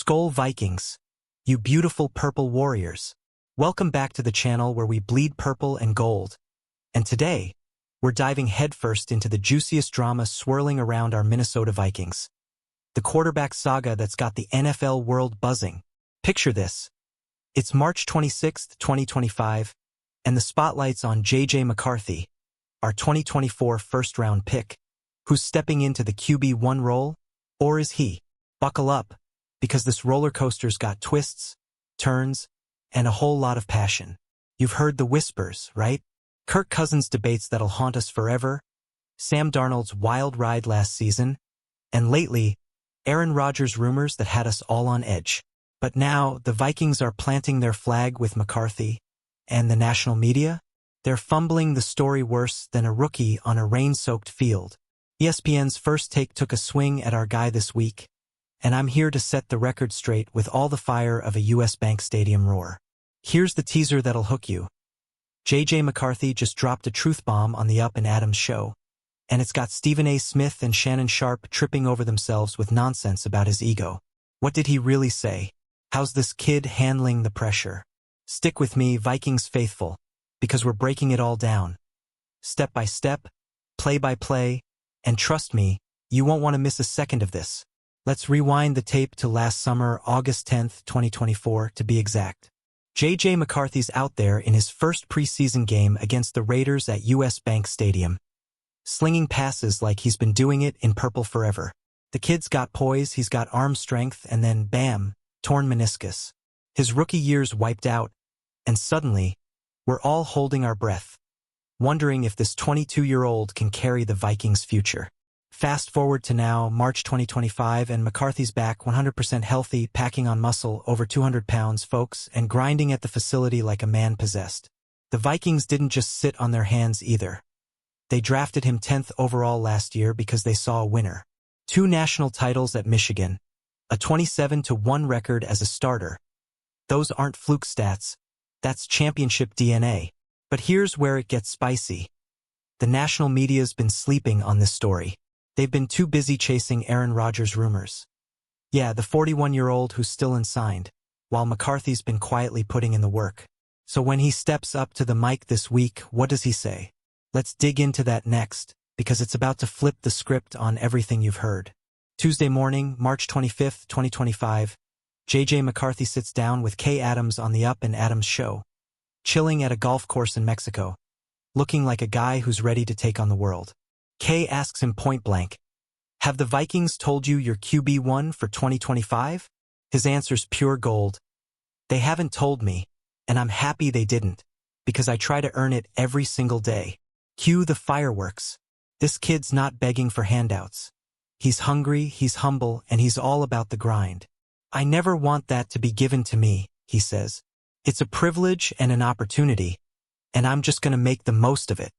Skol Vikings, you beautiful purple warriors. Welcome back to the channel where we bleed purple and gold. And today, we're diving headfirst into the juiciest drama swirling around our Minnesota Vikings. The quarterback saga that's got the NFL world buzzing. Picture this. It's March 26, 2025, and the spotlight's on McCarthy, our 2024 first-round pick. Who's stepping into the QB1 role? Or is he? Buckle up, because this roller coaster's got twists, turns, and a whole lot of passion. You've heard the whispers, right? Kirk Cousins' debates that'll haunt us forever, Sam Darnold's wild ride last season, and lately, Aaron Rodgers' rumors that had us all on edge. But now, the Vikings are planting their flag with McCarthy, and the national media? They're fumbling the story worse than a rookie on a rain-soaked field. ESPN's First Take took a swing at our guy this week, and I'm here to set the record straight with all the fire of a U.S. Bank Stadium roar. Here's the teaser that'll hook you. McCarthy just dropped a truth bomb on the Up and Adams show, and it's got Stephen A. Smith and Shannon Sharpe tripping over themselves with nonsense about his ego. What did he really say? How's this kid handling the pressure? Stick with me, Vikings faithful, because we're breaking it all down. Step by step, play by play, and trust me, you won't want to miss a second of this. Let's rewind the tape to last summer, August 10th, 2024, to be exact. McCarthy's out there in his first preseason game against the Raiders at U.S. Bank Stadium, slinging passes like he's been doing it in purple forever. The kid's got poise, he's got arm strength, and then, bam, torn meniscus. His rookie year's wiped out, and suddenly, we're all holding our breath, wondering if this 22-year-old can carry the Vikings' future. Fast forward to now, March 2025, and McCarthy's back 100% healthy, packing on muscle, over 200 pounds, folks, and grinding at the facility like a man possessed. The Vikings didn't just sit on their hands either. They drafted him 10th overall last year because they saw a winner. 2 national titles at Michigan, a 27-1 record as a starter. Those aren't fluke stats, that's championship DNA. But here's where it gets spicy. The national media's been sleeping on this story. They've been too busy chasing Aaron Rodgers' rumors. Yeah, the 41-year-old who's still unsigned, while McCarthy's been quietly putting in the work. So when he steps up to the mic this week, what does he say? Let's dig into that next, because it's about to flip the script on everything you've heard. Tuesday morning, March 25th, 2025, McCarthy sits down with Kay Adams on the Up and Adams show, chilling at a golf course in Mexico, looking like a guy who's ready to take on the world. Kay asks him point blank, "Have the Vikings told you you're QB1 for 2025? His answer's pure gold. "They haven't told me, and I'm happy they didn't, because I try to earn it every single day." Cue the fireworks. This kid's not begging for handouts. He's hungry, he's humble, and he's all about the grind. "I never want that to be given to me," he says. "It's a privilege and an opportunity, and I'm just gonna make the most of it."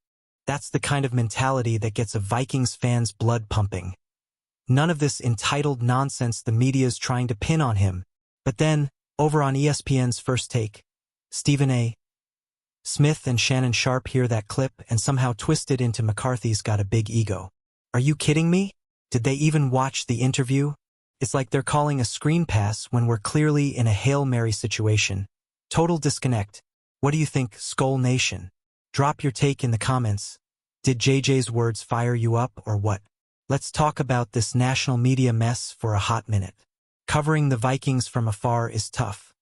That's the kind of mentality that gets a Vikings fan's blood pumping. None of this entitled nonsense the media's trying to pin on him. But then, over on ESPN's First Take, Stephen A. Smith and Shannon Sharpe hear that clip and somehow twist it into McCarthy's got a big ego. Are you kidding me? Did they even watch the interview? It's like they're calling a screen pass when we're clearly in a Hail Mary situation. Total disconnect. What do you think, Skol Nation? Drop your take in the comments. Did JJ's words fire you up or what? Let's talk about this national media mess for a hot minute. Covering the Vikings from afar is tough.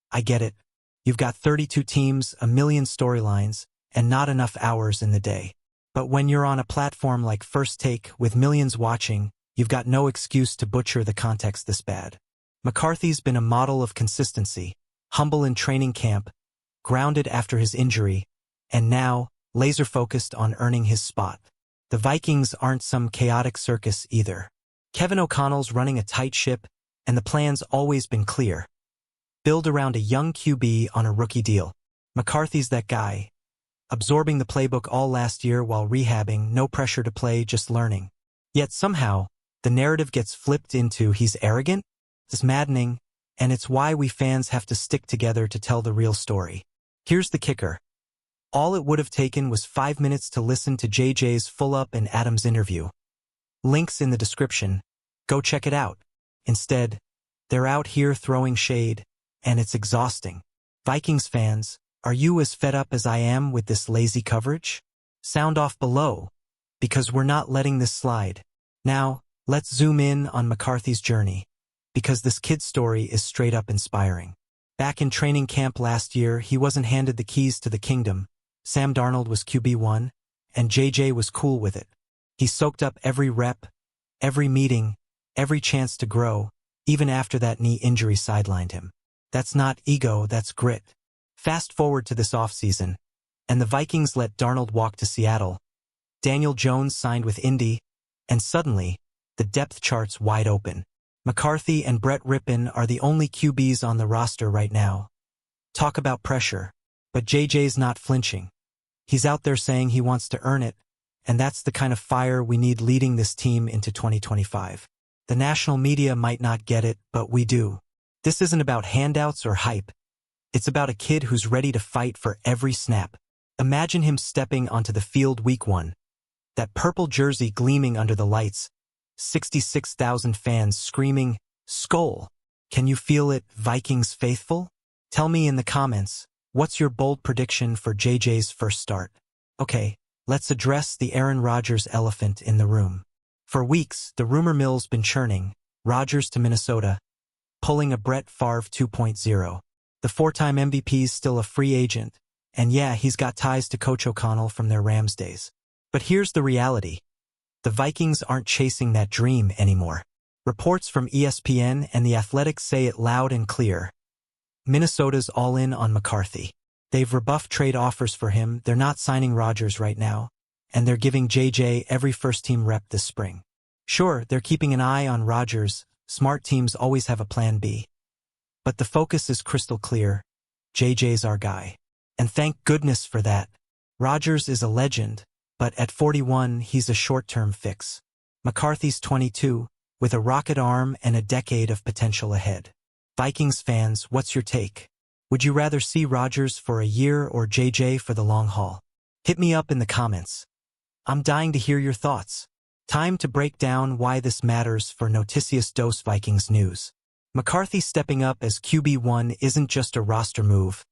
I get it. You've got 32 teams, a million storylines, and not enough hours in the day. But when you're on a platform like First Take with millions watching, you've got no excuse to butcher the context this bad. McCarthy's been a model of consistency, humble in training camp, grounded after his injury, and now, laser-focused on earning his spot. The Vikings aren't some chaotic circus either. Kevin O'Connell's running a tight ship, and the plan's always been clear. Build around a young QB on a rookie deal. McCarthy's that guy, absorbing the playbook all last year while rehabbing, no pressure to play, just learning. Yet somehow, the narrative gets flipped into he's arrogant? It's maddening, and it's why we fans have to stick together to tell the real story. Here's the kicker. All it would have taken was 5 minutes to listen to JJ's full Up and Adams interview. Links in the description. Go check it out. Instead, They're out here throwing shade, and it's exhausting. Vikings fans, are you as fed up as I am with this lazy coverage? Sound off below, because we're not letting this slide. Now, let's zoom in on McCarthy's journey, because this kid's story is straight up inspiring. Back in training camp last year, he wasn't handed the keys to the kingdom. Sam Darnold was QB1, and JJ was cool with it. He soaked up every rep, every meeting, every chance to grow, even after that knee injury sidelined him. That's not ego, that's grit. Fast forward to this offseason, and the Vikings let Darnold walk to Seattle. Daniel Jones signed with Indy, and suddenly, the depth chart's wide open. McCarthy and Brett Rippon are the only QBs on the roster right now. Talk about pressure, but JJ's not flinching. He's out there saying he wants to earn it, and that's the kind of fire we need leading this team into 2025. The national media might not get it, but we do. This isn't about handouts or hype. It's about a kid who's ready to fight for every snap. Imagine him stepping onto the field week 1. That purple jersey gleaming under the lights. 66,000 fans screaming, "Skol!" Can you feel it, Vikings faithful? Tell me in the comments, what's your bold prediction for JJ's first start? Okay, let's address the Aaron Rodgers elephant in the room. For weeks, the rumor mill's been churning. Rodgers to Minnesota, pulling a Brett Favre 2.0. The 4-time MVP's still a free agent, and yeah, he's got ties to Coach O'Connell from their Rams days. But here's the reality. The Vikings aren't chasing that dream anymore. Reports from ESPN and The Athletic say it loud and clear. Minnesota's all in on McCarthy. They've rebuffed trade offers for him, they're not signing Rodgers right now, and they're giving JJ every first-team rep this spring. Sure, they're keeping an eye on Rodgers. Smart teams always have a plan B. But the focus is crystal clear. JJ's our guy. And thank goodness for that. Rodgers is a legend, but at 41, he's a short-term fix. McCarthy's 22, with a rocket arm and a decade of potential ahead. Vikings fans, what's your take? Would you rather see Rodgers for a year or JJ for the long haul? Hit me up in the comments. I'm dying to hear your thoughts. Time to break down why this matters for Noticias dos Vikings News. McCarthy stepping up as QB1 isn't just a roster move.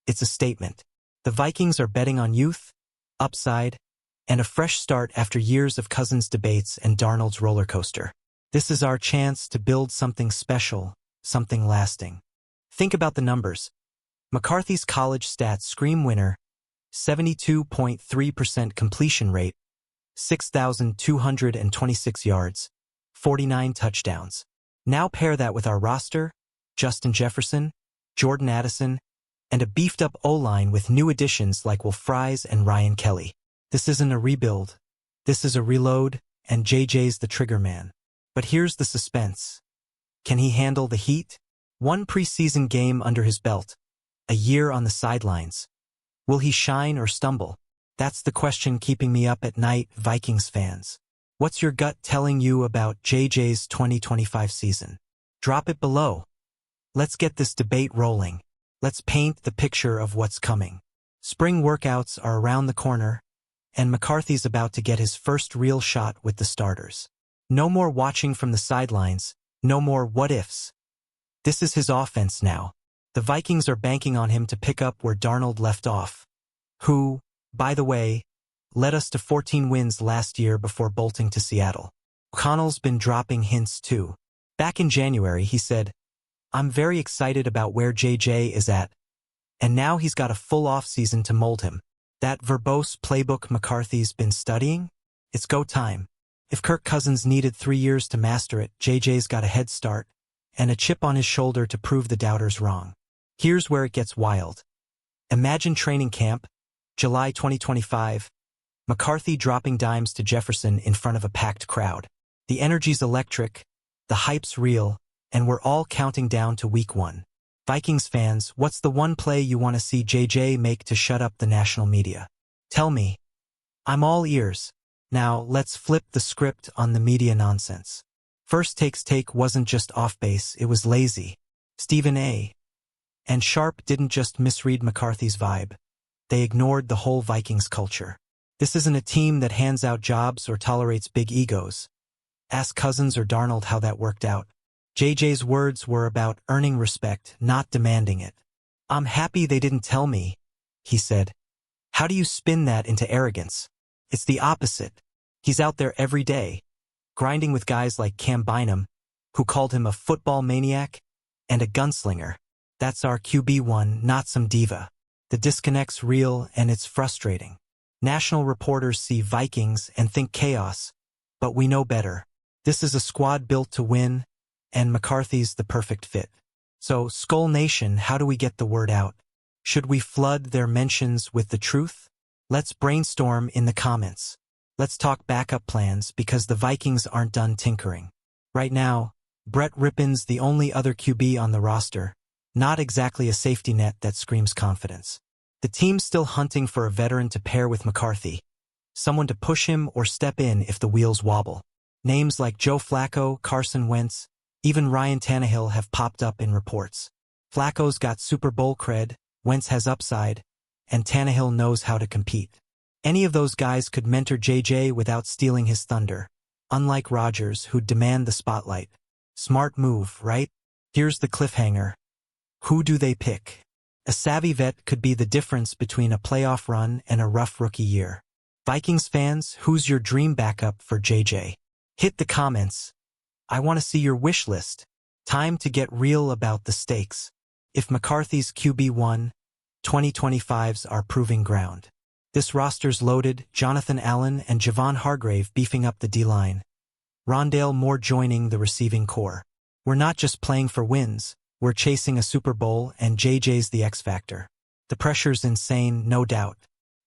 It's a statement. The Vikings are betting on youth, upside, and a fresh start after years of Cousins debates and Darnold's roller coaster. This is our chance to build something special, something lasting. Think about the numbers. McCarthy's college stats scream winner, 72.3% completion rate, 6,226 yards, 49 touchdowns. Now pair that with our roster, Justin Jefferson, Jordan Addison, and a beefed-up O-line with new additions like Will Fries and Ryan Kelly. This isn't a rebuild. This is a reload, and JJ's the trigger man. But here's the suspense. Can he handle the heat? One preseason game under his belt, a year on the sidelines. Will he shine or stumble? That's the question keeping me up at night, Vikings fans. What's your gut telling you about JJ's 2025 season? Drop it below. Let's get this debate rolling. Let's paint the picture of what's coming. Spring workouts are around the corner, and McCarthy's about to get his first real shot with the starters. No more watching from the sidelines, no more what-ifs. This is his offense now. The Vikings are banking on him to pick up where Darnold left off, who, by the way, led us to 14 wins last year before bolting to Seattle. O'Connell's been dropping hints too. Back in January, he said, "I'm very excited about where JJ is at," and now he's got a full offseason to mold him. That verbose playbook McCarthy's been studying? It's go time. If Kirk Cousins needed 3 years to master it, JJ's got a head start and a chip on his shoulder to prove the doubters wrong. Here's where it gets wild. Imagine training camp, July 2025, McCarthy dropping dimes to Jefferson in front of a packed crowd. The energy's electric, the hype's real, and we're all counting down to week 1. Vikings fans, what's the one play you want to see JJ make to shut up the national media? Tell me. I'm all ears. Now, let's flip the script on the media nonsense. First Take's take wasn't just off base, it was lazy. Stephen A. and Sharp didn't just misread McCarthy's vibe. They ignored the whole Vikings culture. This isn't a team that hands out jobs or tolerates big egos. Ask Cousins or Darnold how that worked out. JJ's words were about earning respect, not demanding it. "I'm happy they didn't tell me," he said. How do you spin that into arrogance? It's the opposite. He's out there every day, grinding with guys like Cam Bynum, who called him a football maniac and a gunslinger. That's our QB1, not some diva. The disconnect's real and it's frustrating. National reporters see Vikings and think chaos, but we know better. This is a squad built to win, and McCarthy's the perfect fit. So, Skull Nation, how do we get the word out? Should we flood their mentions with the truth? Let's brainstorm in the comments. Let's talk backup plans because the Vikings aren't done tinkering. Right now, Brett Rippon's the only other QB on the roster, not exactly a safety net that screams confidence. The team's still hunting for a veteran to pair with McCarthy, someone to push him or step in if the wheels wobble. Names like Joe Flacco, Carson Wentz, even Ryan Tannehill have popped up in reports. Flacco's got Super Bowl cred, Wentz has upside, and Tannehill knows how to compete. Any of those guys could mentor JJ without stealing his thunder, unlike Rodgers, who'd demand the spotlight. Smart move, right? Here's the cliffhanger. Who do they pick? A savvy vet could be the difference between a playoff run and a rough rookie year. Vikings fans, who's your dream backup for JJ? Hit the comments. I want to see your wish list. Time to get real about the stakes. If McCarthy's QB1, 2025s are proving ground. This roster's loaded, Jonathan Allen and Javon Hargrave beefing up the D-line. Rondale Moore joining the receiving core. We're not just playing for wins, we're chasing a Super Bowl and JJ's the X factor. The pressure's insane, no doubt.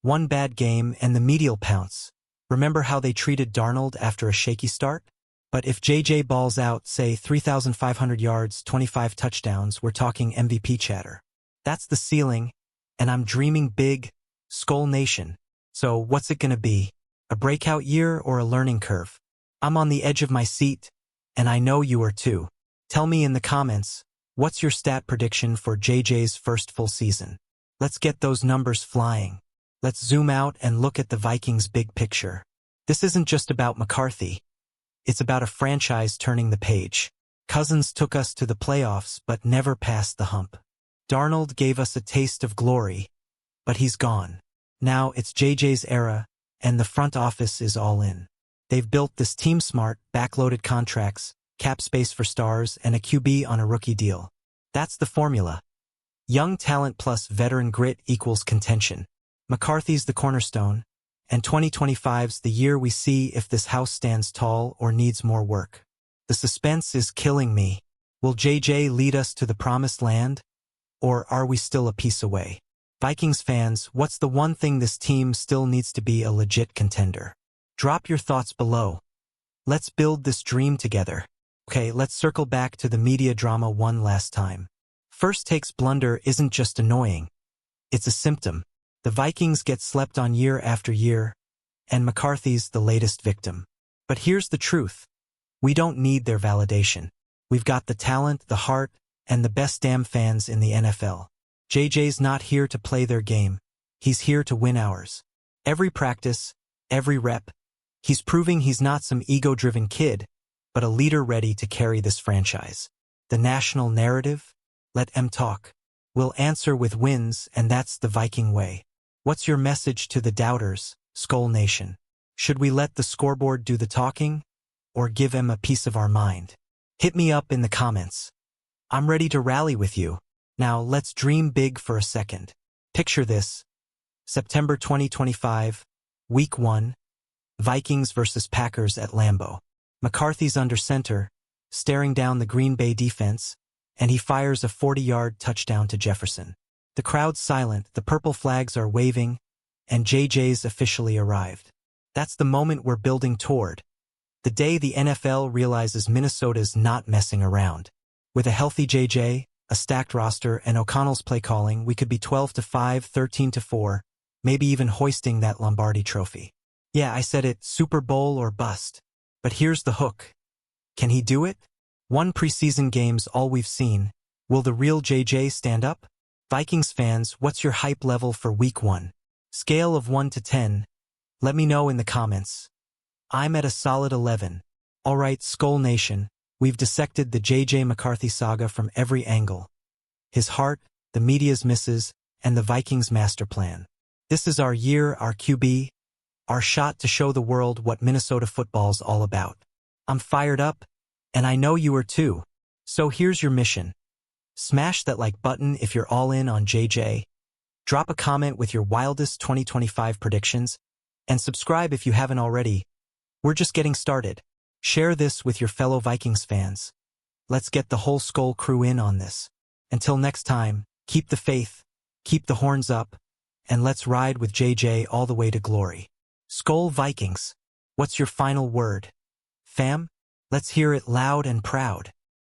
One bad game and the media'll pounce. Remember how they treated Darnold after a shaky start? But if JJ balls out, say 3,500 yards, 25 touchdowns, we're talking MVP chatter. That's the ceiling, and I'm dreaming big, Skull Nation. So what's it gonna be? A breakout year or a learning curve? I'm on the edge of my seat, and I know you are too. Tell me in the comments, what's your stat prediction for JJ's first full season? Let's get those numbers flying. Let's zoom out and look at the Vikings' big picture. This isn't just about McCarthy. It's about a franchise turning the page. Cousins took us to the playoffs but never passed the hump. Darnold gave us a taste of glory, but he's gone. Now it's JJ's era, and the front office is all in. They've built this team smart, backloaded contracts, cap space for stars, and a QB on a rookie deal. That's the formula. Young talent plus veteran grit equals contention. McCarthy's the cornerstone, and 2025's the year we see if this house stands tall or needs more work. The suspense is killing me. Will JJ lead us to the promised land? Or are we still a piece away? Vikings fans, what's the one thing this team still needs to be a legit contender? Drop your thoughts below. Let's build this dream together. Okay, let's circle back to the media drama one last time. First Take's blunder isn't just annoying. It's a symptom. The Vikings get slept on year after year, and McCarthy's the latest victim. But here's the truth. We don't need their validation. We've got the talent, the heart, and the best damn fans in the NFL. JJ's not here to play their game. He's here to win ours. Every practice, every rep, he's proving he's not some ego-driven kid, but a leader ready to carry this franchise. The national narrative? Let them talk. We'll answer with wins, and that's the Viking way. What's your message to the doubters, Skull Nation? Should we let the scoreboard do the talking, or give him a piece of our mind? Hit me up in the comments. I'm ready to rally with you. Now let's dream big for a second. Picture this. September 2025, Week 1, Vikings versus Packers at Lambeau. McCarthy's under center, staring down the Green Bay defense, and he fires a 40-yard touchdown to Jefferson. The crowd's silent, the purple flags are waving, and JJ's officially arrived. That's the moment we're building toward. The day the NFL realizes Minnesota's not messing around. With a healthy JJ, a stacked roster, and O'Connell's play calling, we could be 12-5, 13-4, maybe even hoisting that Lombardi trophy. Yeah, I said it, Super Bowl or bust. But here's the hook. Can he do it? One preseason game's all we've seen. Will the real JJ stand up? Vikings fans, what's your hype level for Week 1? Scale of 1 to 10. Let me know in the comments. I'm at a solid 11. Alright, Skull Nation, We've dissected the J.J. McCarthy saga from every angle. His heart, the media's misses, and the Vikings' master plan. This is our year, our QB, our shot to show the world what Minnesota football's all about. I'm fired up, and I know you are too. So here's your mission. Smash that like button if you're all in on JJ. Drop a comment with your wildest 2025 predictions, and subscribe if you haven't already. We're just getting started. Share this with your fellow Vikings fans. Let's get the whole Skull crew in on this. Until next time, keep the faith, keep the horns up, and let's ride with JJ all the way to glory. Skull Vikings, what's your final word? Fam, let's hear it loud and proud.